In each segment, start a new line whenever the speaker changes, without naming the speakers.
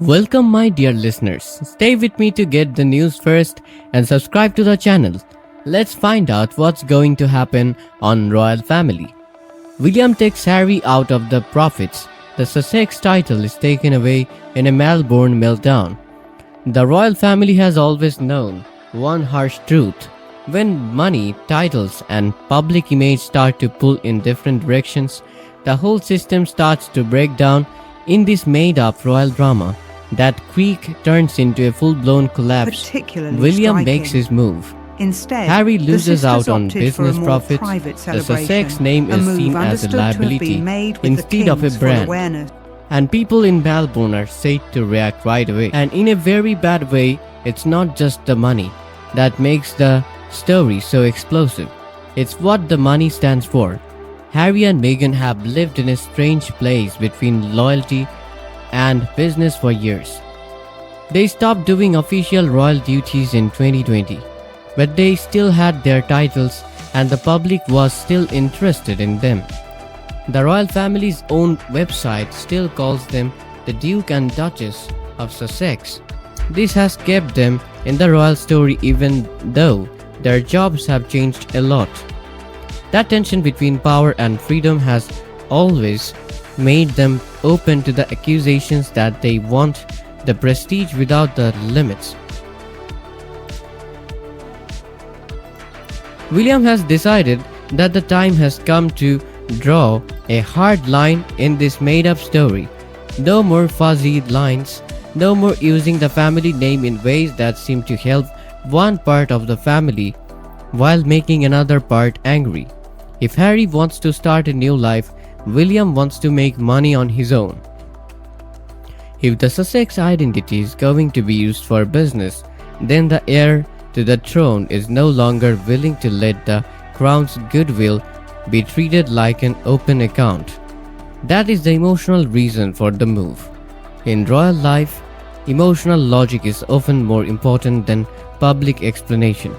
Welcome, my dear listeners. Stay with me to get the news first and subscribe to the channel. Let's find out what's going to happen on Royal Family. William takes Harry out of the profits. The Sussex title is taken away in a Melbourne meltdown. The royal family has always known one harsh truth. When money, titles, and public image start to pull in different directions, the whole system starts to break down. In this made-up royal drama, that creak turns into a full-blown collapse. William makes his move.
Instead,
Harry loses out on
opted
business
for a more
profits.
private
The Sussex
celebration,
name
a
is
move
seen as a
understood to have
liability
been made with the
instead of a
king's full
brand.
awareness.
And people in Melbourne are said to react right away. And in a very bad way. It's not just the money that makes the story so explosive. It's what the money stands for. Harry and Meghan have lived in a strange place between loyalty and business for years. They stopped doing official royal duties in 2020, but they still had their titles and the public was still interested in them. The royal family's own website still calls them the Duke and Duchess of Sussex. This has kept them in the royal story even though their jobs have changed a lot. That tension between power and freedom has always made them open to the accusations that they want the prestige without the limits. William has decided that the time has come to draw a hard line in this made-up story. No more fuzzy lines, no more using the family name in ways that seem to help one part of the family while making another part angry. If Harry wants to start a new life, William wants to make money on his own. If the Sussex identity is going to be used for business, then the heir to the throne is no longer willing to let the crown's goodwill be treated like an open account. That is the emotional reason for the move. In royal life, emotional logic is often more important than public explanation.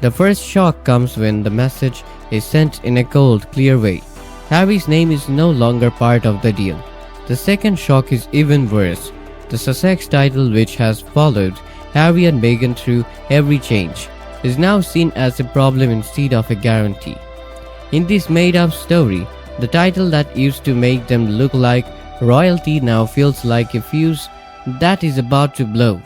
The first shock comes when the message is sent in a cold, clear way. Harry's name is no longer part of the deal. The second shock is even worse. The Sussex title, which has followed Harry and Meghan through every change, is now seen as a problem instead of a guarantee. In this made-up story, the title that used to make them look like royalty now feels like a fuse that is about to blow.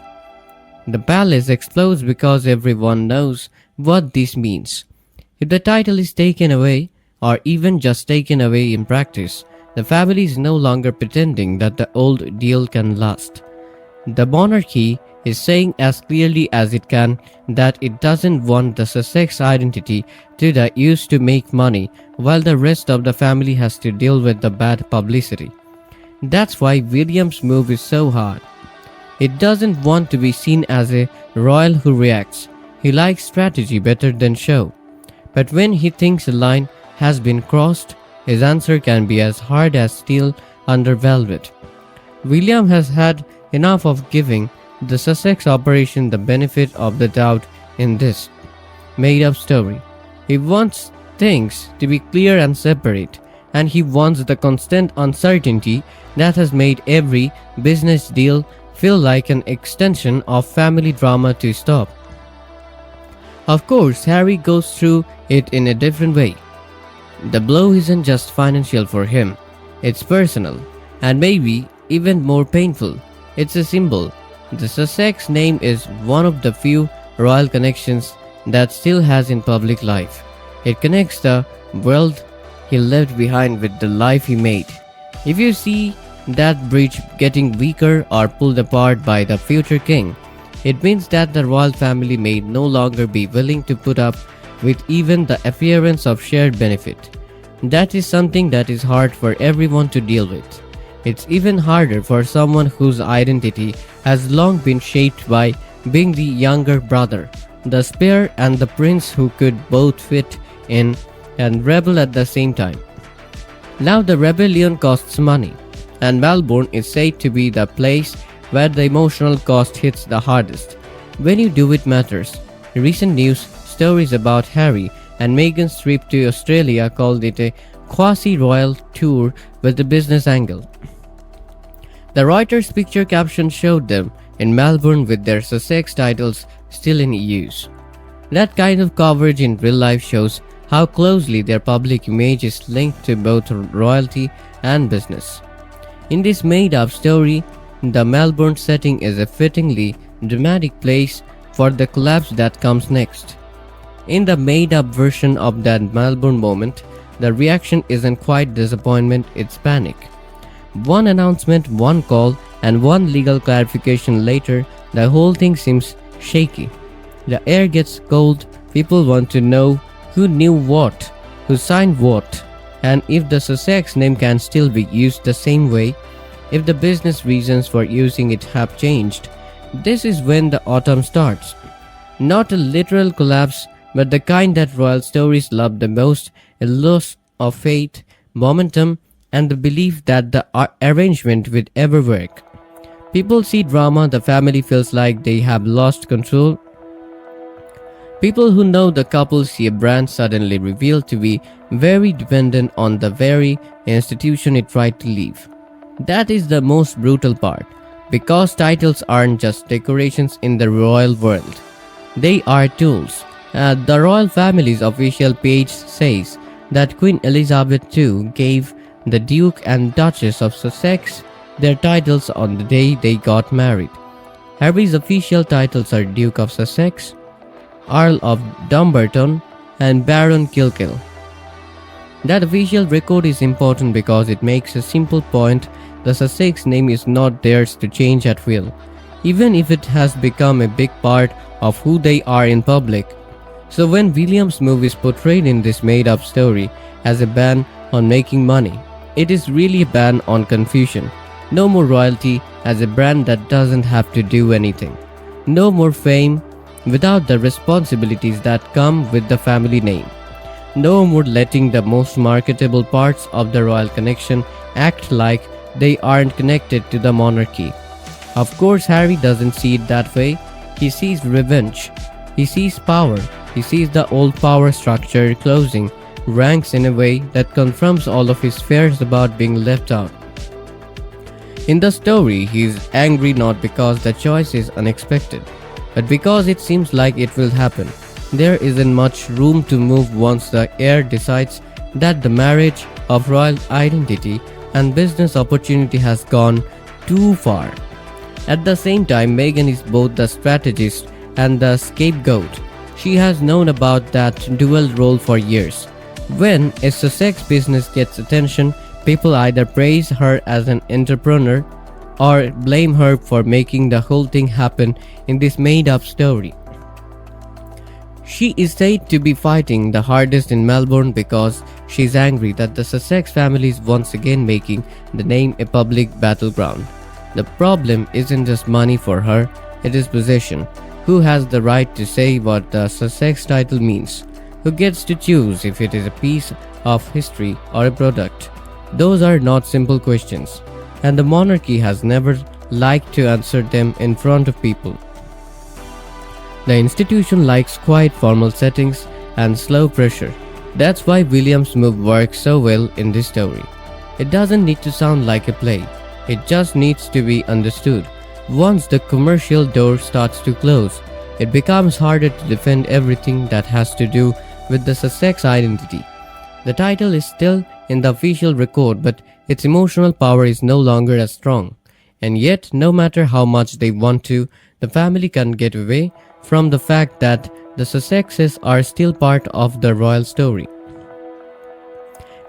The palace explodes because everyone knows what this means. If the title is taken away, or even just taken away in practice, the family is no longer pretending that the old deal can last. The monarchy is saying as clearly as it can that it doesn't want the Sussex identity to be used to make money, while the rest of the family has to deal with the bad publicity. That's why William's move is so hard. It doesn't want to be seen as a royal who reacts. He likes strategy better than show. But when he thinks a line has been crossed, his answer can be as hard as steel under velvet. William has had enough of giving the Sussex operation the benefit of the doubt in this made-up story. He wants things to be clear and separate, and he wants the constant uncertainty that has made every business deal feel like an extension of family drama to stop. Of course, Harry goes through it in a different way. The blow isn't just financial for him, it's personal, and maybe even more painful. It's a symbol. The Sussex name is one of the few royal connections that still has in public life. It connects the world he left behind with the life he made. If you see that bridge getting weaker or pulled apart by the future king, it means that the royal family may no longer be willing to put up with even the appearance of shared benefit. That is something that is hard for everyone to deal with. It's even harder for someone whose identity has long been shaped by being the younger brother, the spare and the prince who could both fit in and rebel at the same time. Now the rebellion costs money, and Melbourne is said to be the place where the emotional cost hits the hardest. When you do it matters. Recent news stories about Harry and Meghan's trip to Australia called it a quasi-royal tour with a business angle. The Reuters picture caption showed them in Melbourne with their Sussex titles still in use. That kind of coverage in real life shows how closely their public image is linked to both royalty and business. In this made-up story, the Melbourne setting is a fittingly dramatic place for the collapse that comes next. In the made-up version of that Melbourne moment, the reaction isn't quite disappointment, it's panic. One announcement, one call, and one legal clarification later, the whole thing seems shaky. The air gets cold, people want to know who knew what, who signed what, and if the Sussex name can still be used the same way, if the business reasons for using it have changed. This is when the autumn starts. Not a literal collapse, but the kind that royal stories love the most, a loss of faith, momentum, and the belief that the arrangement will ever work. People see drama, the family feels like they have lost control. People who know the couple see a brand suddenly revealed to be very dependent on the very institution it tried to leave. That is the most brutal part, because titles aren't just decorations in the royal world. They are tools. The royal family's official page says that Queen Elizabeth II gave the Duke and Duchess of Sussex their titles on the day they got married. Harry's official titles are Duke of Sussex, Earl of Dumbarton, and Baron Kilkeel. That official record is important because it makes a simple point: the Sussex name is not theirs to change at will, even if it has become a big part of who they are in public. So when William's move is portrayed in this made-up story as a ban on making money, it is really a ban on confusion. No more royalty as a brand that doesn't have to do anything. No more fame without the responsibilities that come with the family name. No more letting the most marketable parts of the royal connection act like they aren't connected to the monarchy. Of course, Harry doesn't see it that way. He sees revenge. He sees power. He sees the old power structure closing ranks in a way that confirms all of his fears about being left out. In the story, he is angry not because the choice is unexpected, but because it seems like it will happen. There isn't much room to move once the heir decides that the marriage of royal identity and business opportunity has gone too far. At the same time, Meghan is both the strategist and the scapegoat. She has known about that dual role for years. When a Sussex business gets attention, people either praise her as an entrepreneur or blame her for making the whole thing happen in this made-up story. She is said to be fighting the hardest in Melbourne because she's angry that the Sussex family is once again making the name a public battleground. The problem isn't just money for her, it is possession. Who has the right to say what the Sussex title means? Who gets to choose if it is a piece of history or a product? Those are not simple questions, and the monarchy has never liked to answer them in front of people. The institution likes quiet formal settings and slow pressure. That's why William's move works so well in this story. It doesn't need to sound like a play, it just needs to be understood. Once the commercial door starts to close, it becomes harder to defend everything that has to do with the Sussex identity. The title is still in the official record, but its emotional power is no longer as strong. And yet, no matter how much they want to, the family can't get away from the fact that the Sussexes are still part of the royal story.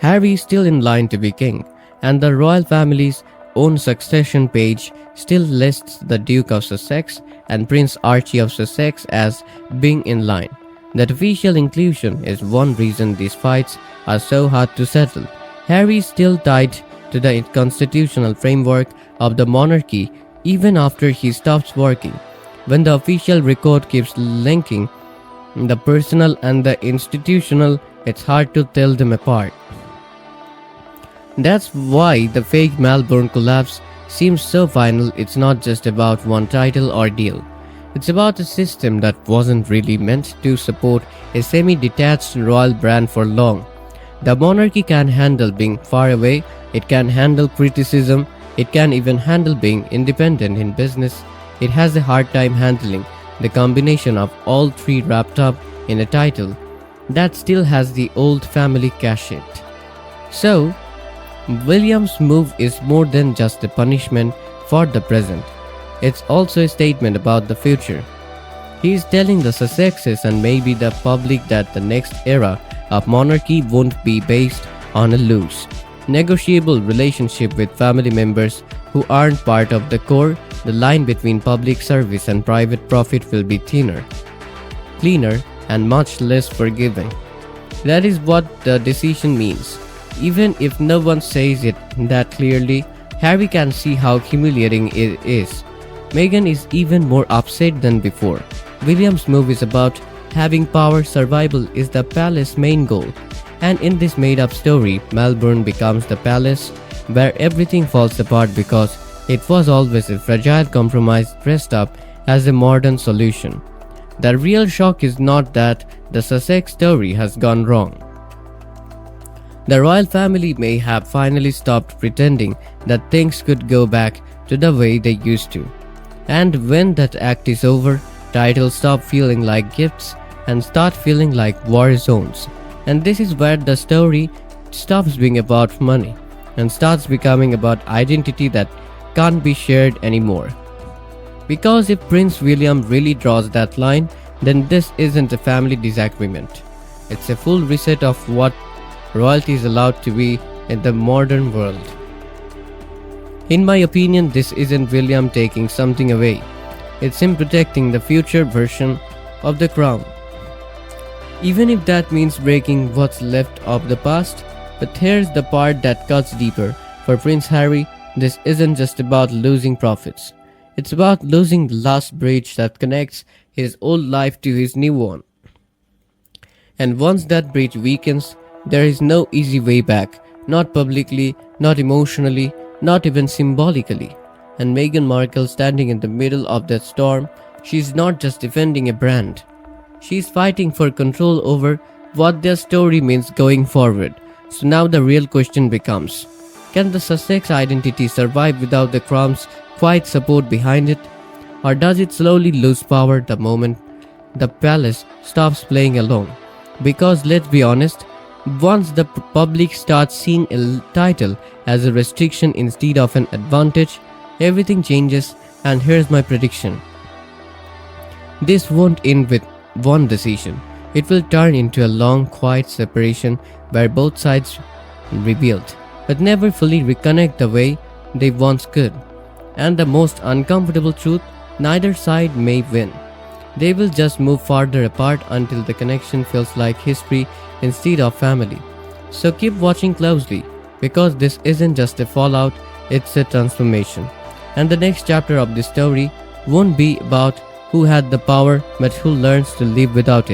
Harry is still in line to be king, and the royal family's own succession page still lists the Duke of Sussex and Prince Archie of Sussex as being in line. That official inclusion is one reason these fights are so hard to settle. Harry is still tied to the constitutional framework of the monarchy even after he stops working. When the official record keeps linking the personal and the institutional, it's hard to tell them apart. That's why the fake Melbourne collapse seems so final. It's not just about one title or deal. It's about a system that wasn't really meant to support a semi-detached royal brand for long. The monarchy can handle being far away, it can handle criticism, It can even handle being independent in business. It has a hard time handling the combination of all three wrapped up in a title that still has the old family cachet. So, William's move is more than just a punishment for the present. It's also a statement about the future. He is telling the Sussexes and maybe the public that the next era of monarchy won't be based on a loose, negotiable relationship with family members who aren't part of the core. The line between public service and private profit will be thinner, cleaner, and much less forgiving. That is what the decision means. Even if no one says it that clearly, Harry can see how humiliating it is. Meghan is even more upset than before. William's move is about having power. Survival is the palace's main goal. And in this made-up story, Melbourne becomes the palace where everything falls apart because it was always a fragile compromise dressed up as a modern solution. The real shock is not that the Sussex story has gone wrong. The royal family may have finally stopped pretending that things could go back to the way they used to. And when that act is over, titles stop feeling like gifts and start feeling like war zones. And this is where the story stops being about money and starts becoming about identity that can't be shared anymore. Because if Prince William really draws that line, then this isn't a family disagreement. It's a full reset of what royalty is allowed to be in the modern world. In my opinion, this isn't William taking something away. It's him protecting the future version of the crown. Even if that means breaking what's left of the past. But here's the part that cuts deeper. For Prince Harry, this isn't just about losing profits. It's about losing the last bridge that connects his old life to his new one. And once that bridge weakens, there is no easy way back. Not publicly, not emotionally, not even symbolically. And Meghan Markle, standing in the middle of that storm, she's not just defending a brand. She's fighting for control over what their story means going forward. So now the real question becomes, can the Sussex identity survive without the crown's quiet support behind it? Or does it slowly lose power the moment the palace stops playing along? Because let's be honest, once the public starts seeing a title as a restriction instead of an advantage, everything changes. And here's my prediction. This won't end with one decision. It will turn into a long, quiet separation where both sides rebuild, but never fully reconnect the way they once could. And the most uncomfortable truth, neither side may win. They will just move farther apart until the connection feels like history instead of family. So keep watching closely, because this isn't just a fallout, it's a transformation. And the next chapter of this story won't be about who had the power, but who learns to live without it.